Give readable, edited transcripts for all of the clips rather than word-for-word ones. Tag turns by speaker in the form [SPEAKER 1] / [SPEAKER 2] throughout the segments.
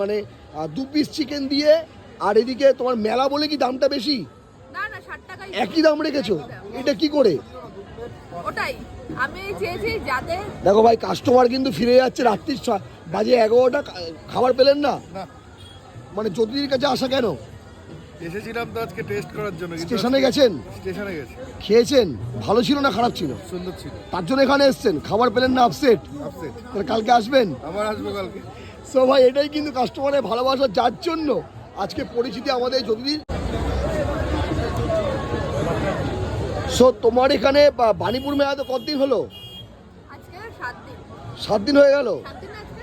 [SPEAKER 1] মানে 2 piece chicken দিয়ে, আর এদিকে তোমার মেলা বলে কি দামটা বেশি?
[SPEAKER 2] না না 60 টাকাই
[SPEAKER 1] একই দাম রেখেছো, এটা কি করে?
[SPEAKER 2] ওটাই আমি চেয়েছি যাতে
[SPEAKER 1] দেখো ভাই, কাস্টমার কিন্তু ফিরে যাচ্ছে, রাত্রি বাজে 11টা, খাবার পেলেন না? মানে জ্যোতির কাছে আসা কেন?
[SPEAKER 3] এসেছিলাম তো আজকে টেস্ট করার জন্য।
[SPEAKER 1] স্টেশনে গেছেন,
[SPEAKER 3] স্টেশনে গেছি।
[SPEAKER 1] খেয়েছেন, ভালো ছিল না খারাপ ছিল?
[SPEAKER 3] সুন্দর ছিল।
[SPEAKER 1] তার জন্য এখানে এসছেন, খাবার পেলেন না, আপসেট?
[SPEAKER 3] আপসেট।
[SPEAKER 1] তাহলে কালকে আসবেন?
[SPEAKER 3] আবার আসবো কালকে।
[SPEAKER 1] সো ভাই, এটাই কিন্তু কাস্টমারের ভালোবাসা, যার জন্য আজকে পরিচিতি আমাদের জ্যোতিদির। সো তোমার এখানে বাণীপুর মেলা তো কতদিন হলো?
[SPEAKER 2] আজকে 7 দিন
[SPEAKER 1] 7 দিন হয়ে গেল।
[SPEAKER 2] 7 দিন আজকে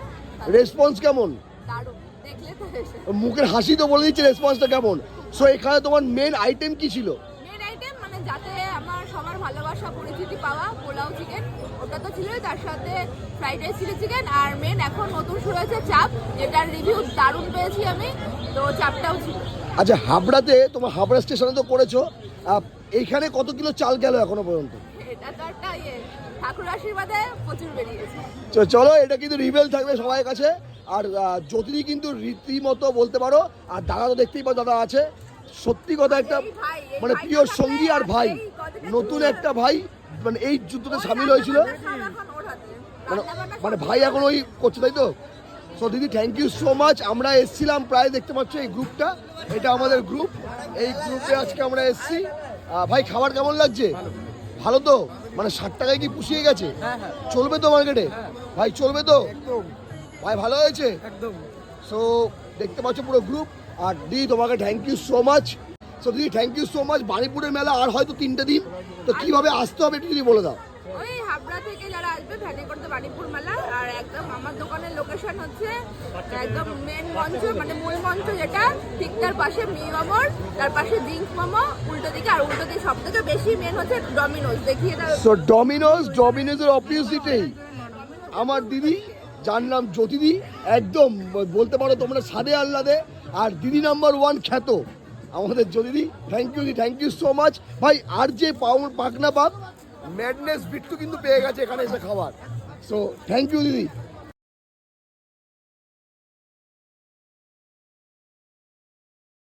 [SPEAKER 1] রেসপন্স কেমন?
[SPEAKER 2] দারুণ, দেখলে তো এসে
[SPEAKER 1] মুখের হাসি তো বলে দিচ্ছে রেসপন্সটা কেমন। সো এখানে তোমার মেন আইটেম কি ছিল?
[SPEAKER 2] মেন আইটেম মানে যাতে আমার সবার ভালোবাসা পরিচিতি পাওয়া পোলাও চিকেন, ওটা তো ছিলই, তার সাথে ফ্রাইড রাইস চিলি চিকেন, আর মেন এখন নতুন শুরু হয়েছে চাপ, যেটার রিভিউ দারুণ পেয়েছি আমি, তো চাপটাও ছিল।
[SPEAKER 1] আচ্ছা, হাবড়াতে তোমার হাবড়া স্টেশনে তো করেছো, এইখানে কত কিলো চাল গেল এখনো পর্যন্ত?
[SPEAKER 2] এটা তো একটা ঠাকুর আশীর্বাদে প্রচুর বেরিয়েছে।
[SPEAKER 1] চলো, এটা কিন্তু রিভেল থাকবে সবার কাছে। আর জ্যোতিদি কিন্তু রীতিমতো বলতে পারো, আর দাদা তো দেখতেই পাও, দাদা আছে, সত্যি কথা একটা মানে প্রিয় সঙ্গী আর ভাই, নতুন একটা ভাই, মানে এই যুদ্ধতে সামিল হয়েছিল। মানে মানে ভাই এখন ওই করছে, তাই তো? সো দিদি, থ্যাংক ইউ সো মাচ। আমরা এসছিলাম প্রায়, দেখতে পাচ্ছ এই গ্রুপটা, এটা আমাদের গ্রুপ, এই গ্রুপে আজকে আমরা এসছি। ভাই, খাবার কেমন লাগছে? ভালো তো? মানে 60 টাকায় কি পুষিয়ে গেছে? চলবে তো মার্কেটে? ভাই চলবে তো? ভাই ভালো হয়েছে
[SPEAKER 3] একদম।
[SPEAKER 1] সো দেখতে পাচ্ছ পুরো গ্রুপ। আর দিদি, তোমাকে thank you so much. So দিদি, থ্যাংক ইউ সো মাচ। বাণীপুরের মেলা আর হয়তো 3টে দিন, তো কিভাবে আসতে হবে একটু যদি বলে দাও।
[SPEAKER 2] ওই হাবড়া থেকে যারা আসবে ভ্যানে করতে বাণীপুর মেলা, আর একদম আমার দোকানের লোকেশন হচ্ছে একদম মেন মঞ্চ, মানে মূল মঞ্চ যেটা, ঠিক তার পাশে মিয়ামর, তার পাশে জিঙ্ক মোমো, উল্টো দিকে, আর উল্টো দিকে সব থেকে বেশি মেন হচ্ছে ডমিনোজ। দেখিয়ে দাও।
[SPEAKER 1] সো ডমিনোজের অপোজিটেই আমার দিদি, যার নাম জ্যোতিদি, একদম বলতে পারো তোমরা সাদে আহ্লাদে, আর দিদি নাম্বার 1 খ্যাত আমাদের জ্যোতিদি। থ্যাংক ইউ দিদি, থ্যাংক ইউ সো মাচ। ভাই, আর যে পাকনা পাক ম্যাডনেস বিট্টু কিন্তু পেয়ে গেছে এখানে এসে খাবার। সো থ্যাংক ইউ দিদি।